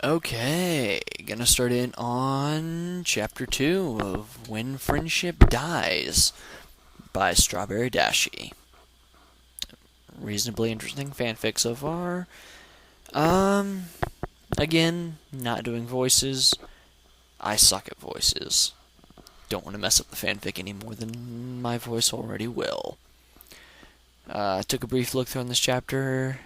Okay, gonna start in on Chapter 2 of When Friendship Dies by Strawberry Dashie. Reasonably interesting fanfic so far. Um, again, not doing voices. I suck at voices. Don't want to mess up the fanfic any more than my voice already will. Took a brief look through on this chapter.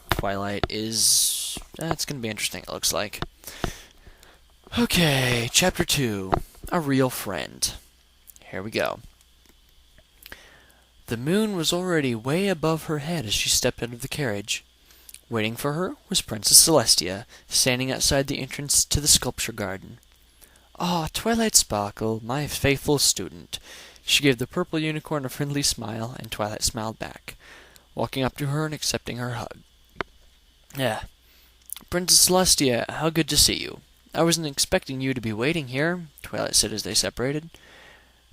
Twilight is... it's going to be interesting, it looks like. Okay, Chapter 2. A Real Friend. Here we go. The moon was already way above her head as she stepped out of the carriage. Waiting for her was Princess Celestia, standing outside the entrance to the sculpture garden. "Ah, Twilight Sparkle, my faithful student." She gave the purple unicorn a friendly smile, and Twilight smiled back, walking up to her and accepting her hug. Princess Celestia, how good to see you. I wasn't expecting you to be waiting here," Twilight said as they separated.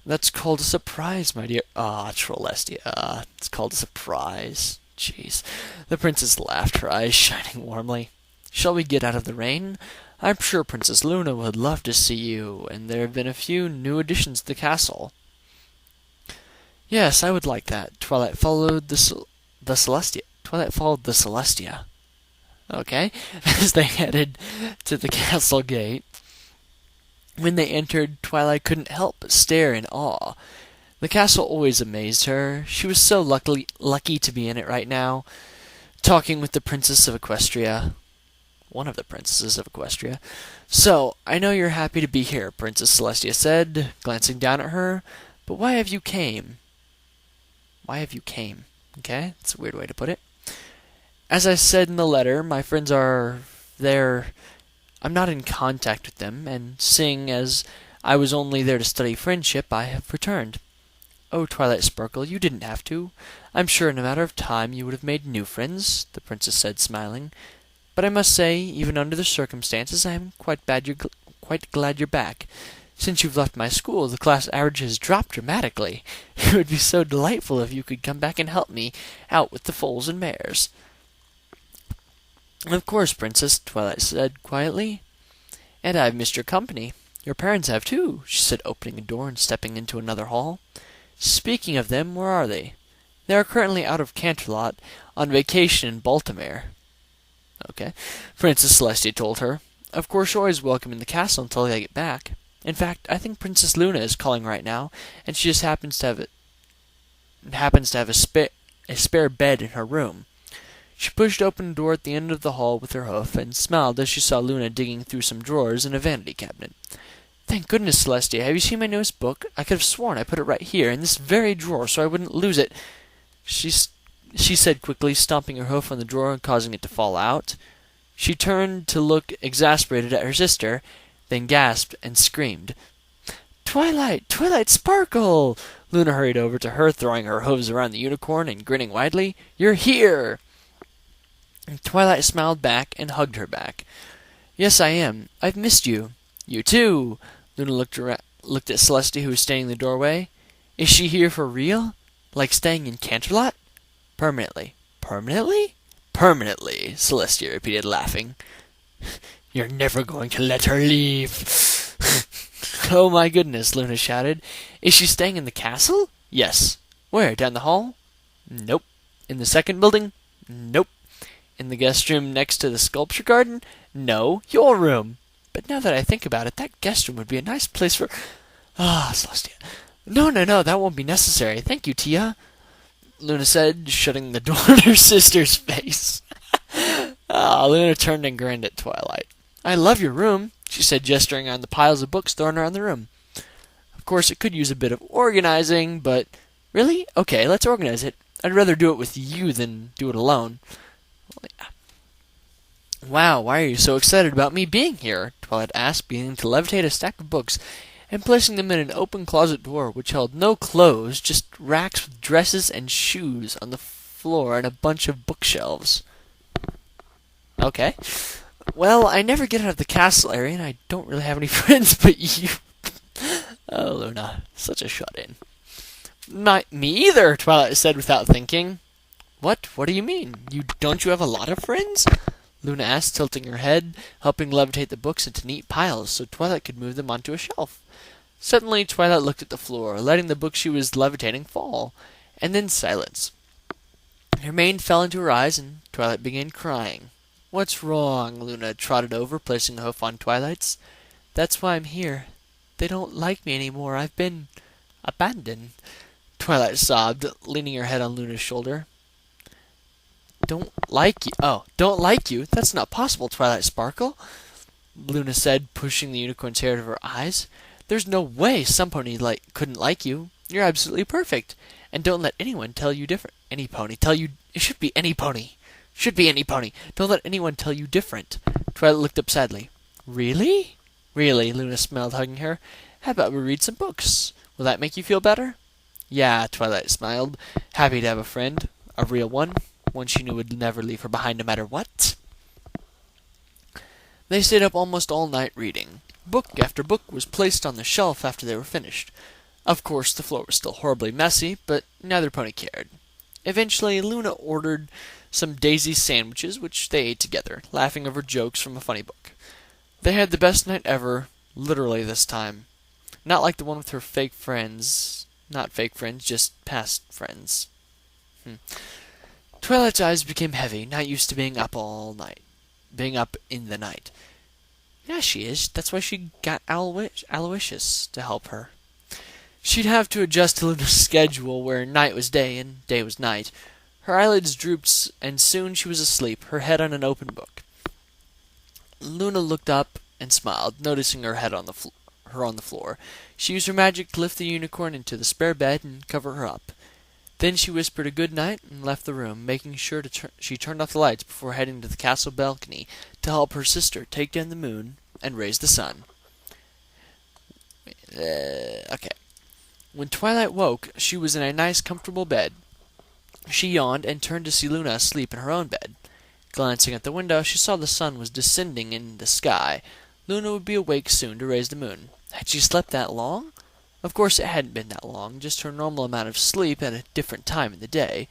"That's called a surprise, my dear." Trolestia, it's called a surprise. Jeez. The princess laughed, her eyes shining warmly. "Shall we get out of the rain? I'm sure Princess Luna would love to see you, and there have been a few new additions to the castle." "Yes, I would like that." Twilight followed the Celestia. Okay, as they headed to the castle gate. When they entered, Twilight couldn't help but stare in awe. The castle always amazed her. She was so lucky to be in it right now, talking with the Princess of Equestria. One of the princesses of Equestria. "So, I know you're happy to be here," Princess Celestia said, glancing down at her. "But why have you came?" Why have you came? Okay, that's a weird way to put it. "As I said in the letter, my friends are there. I'm not in contact with them, and seeing as I was only there to study friendship, I have returned." "Oh, Twilight Sparkle, you didn't have to. I'm sure in a matter of time you would have made new friends," the princess said, smiling. "But I must say, even under the circumstances, I am quite glad you're back. Since you've left my school, the class average has dropped dramatically. It would be so delightful if you could come back and help me out with the foals and mares." "Of course, Princess," Twilight said quietly. "And I've missed your company. Your parents have too," she said, opening a door and stepping into another hall. "Speaking of them, where are they?" "They are currently out of Canterlot on vacation in Baltimore." Okay, Princess Celestia told her. "Of course, you're always welcome in the castle until they get back. In fact, I think Princess Luna is calling right now, and she just happens to have a spare bed in her room." She pushed open a door at the end of the hall with her hoof, and smiled as she saw Luna digging through some drawers in a vanity cabinet. "Thank goodness, Celestia. Have you seen my newest book? I could have sworn I put it right here, in this very drawer, so I wouldn't lose it," she said quickly, stomping her hoof on the drawer and causing it to fall out. She turned to look exasperated at her sister, then gasped and screamed. "Twilight! Twilight Sparkle!" Luna hurried over to her, throwing her hooves around the unicorn and grinning widely. "You're here!" Twilight smiled back and hugged her back. "Yes, I am. I've missed you." "You too." Luna looked at Celestia, who was standing in the doorway. "Is she here for real? Like staying in Canterlot?" "Permanently." "Permanently?" "Permanently," Celestia repeated, laughing. "You're never going to let her leave." "Oh my goodness," Luna shouted. "Is she staying in the castle?" "Yes." "Where, down the hall?" "Nope." "In the second building?" "Nope." "In the guest room next to the sculpture garden?" "No, your room." "But now that I think about it, that guest room would be a nice place for—" Celestia. No, that won't be necessary. Thank you, Tia," Luna said, shutting the door in her sister's face. Luna turned and grinned at Twilight. "I love your room," she said, gesturing on the piles of books thrown around the room. "Of course, it could use a bit of organizing, but—" "Really? Okay, let's organize it. I'd rather do it with you than do it alone." Well, yeah. "Wow, why are you so excited about me being here?" Twilight asked, beginning to levitate a stack of books and placing them in an open closet door which held no clothes, just racks with dresses and shoes on the floor and a bunch of bookshelves. "Okay. Well, I never get out of the castle area, and I don't really have any friends but you." Oh, Luna, such a shut-in. "Not me either," Twilight said without thinking. What do you mean? Don't you have a lot of friends?" Luna asked, tilting her head, helping levitate the books into neat piles so Twilight could move them onto a shelf. Suddenly, Twilight looked at the floor, letting the book she was levitating fall, and then silence. Her mane fell into her eyes, and Twilight began crying. "What's wrong?" Luna trotted over, placing a hoof on Twilight's. "That's why I'm here. They don't like me anymore. I've been abandoned." Twilight sobbed, leaning her head on Luna's shoulder. "Don't like you? Oh, don't like you? That's not possible, Twilight Sparkle," Luna said, pushing the unicorn's hair to her eyes. "There's no way some pony couldn't like you. You're absolutely perfect. And don't let anyone tell you different. Any pony tell you... It should be any pony. Should be any pony. Don't let anyone tell you different." Twilight looked up sadly. "Really?" "Really," Luna smiled, hugging her. "How about we read some books? Will that make you feel better?" "Yeah," Twilight smiled, happy to have a friend. A real one she knew would never leave her behind no matter what. They stayed up almost all night reading. Book after book was placed on the shelf after they were finished. Of course, the floor was still horribly messy, but neither pony cared. Eventually, Luna ordered some daisy sandwiches, which they ate together, laughing over jokes from a funny book. They had the best night ever, literally this time. Not like the one with her fake friends. Not fake friends, just past friends. Twilight's eyes became heavy, not used to being up all night. Being up in the night. Yeah, she is. That's why she got Aloysius to help her. She'd have to adjust to Luna's schedule, where night was day and day was night. Her eyelids drooped, and soon she was asleep, her head on an open book. Luna looked up and smiled, noticing her head on the floor. She used her magic to lift the unicorn into the spare bed and cover her up. Then she whispered a good night and left the room, making sure she turned off the lights before heading to the castle balcony to help her sister take down the moon and raise the sun. Okay. When Twilight woke, she was in a nice, comfortable bed. She yawned and turned to see Luna asleep in her own bed. Glancing at the window, she saw the sun was descending in the sky. Luna would be awake soon to raise the moon. Had she slept that long? Of course it hadn't been that long, just her normal amount of sleep at a different time in the day.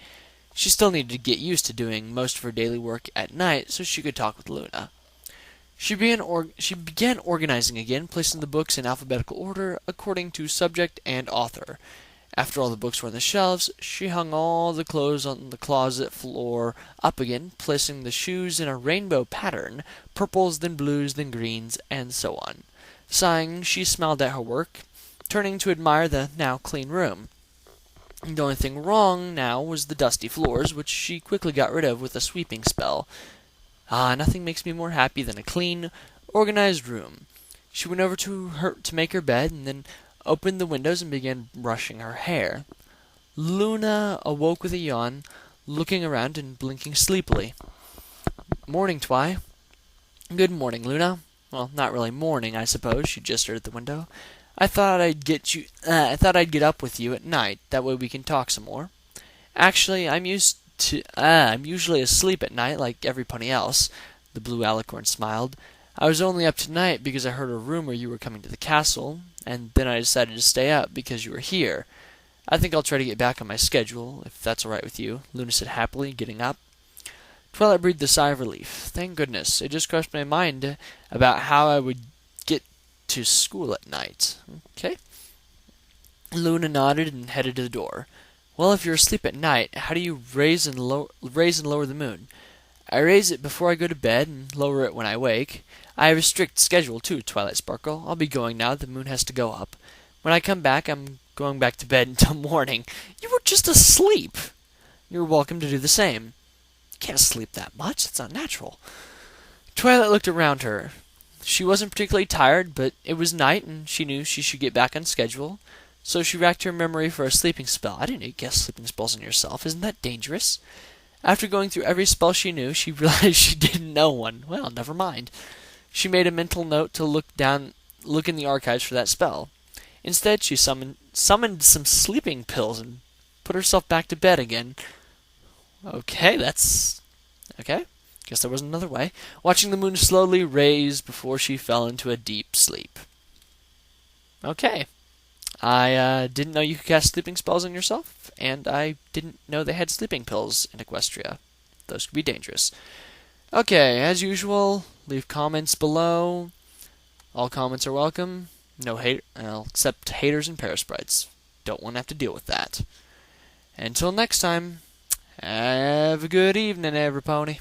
She still needed to get used to doing most of her daily work at night so she could talk with Luna. She began organizing again, placing the books in alphabetical order according to subject and author. After all the books were on the shelves, she hung all the clothes on the closet floor up again, placing the shoes in a rainbow pattern, purples, then blues, then greens, and so on. Sighing, she smiled at her work, turning to admire the now clean room. The only thing wrong now was the dusty floors, which she quickly got rid of with a sweeping spell. Nothing makes me more happy than a clean, organized room. She went over to make her bed, and then opened the windows and began brushing her hair. Luna awoke with a yawn, looking around and blinking sleepily. "Morning, Twi." "Good morning, Luna." "Well, not really morning, I suppose," she gestured at the window. I thought I'd get up with you at night. That way we can talk some more." "Actually, I'm usually asleep at night like every pony else." The blue alicorn smiled. "I was only up tonight because I heard a rumor you were coming to the castle, and then I decided to stay up because you were here. I think I'll try to get back on my schedule, if that's all right with you," Luna said happily, getting up. Twilight breathed a sigh of relief. Thank goodness. It just crossed my mind about how I would get to school at night. Okay. Luna nodded and headed to the door. "Well, if you're asleep at night, how do you raise and lower the moon?" "I raise it before I go to bed and lower it when I wake. I have a strict schedule, too, Twilight Sparkle. I'll be going now. The moon has to go up. When I come back, I'm going back to bed until morning." "You were just asleep." "You're welcome to do the same." "You can't sleep that much. It's unnatural." Twilight looked around her. She wasn't particularly tired, but it was night, and she knew she should get back on schedule. So she racked her memory for a sleeping spell. I didn't know you cast sleeping spells on yourself. Isn't that dangerous? After going through every spell she knew, she realized she didn't know one. Well, never mind. She made a mental note to look in the archives for that spell. Instead, she summoned some sleeping pills and put herself back to bed again. Okay. Guess there was another way. Watching the moon slowly raise before she fell into a deep sleep. Okay. I didn't know you could cast sleeping spells on yourself, and I didn't know they had sleeping pills in Equestria. Those could be dangerous. Okay, as usual, leave comments below. All comments are welcome. No hate, except haters and parasprites. Don't want to have to deal with that. Until next time, have a good evening, every pony.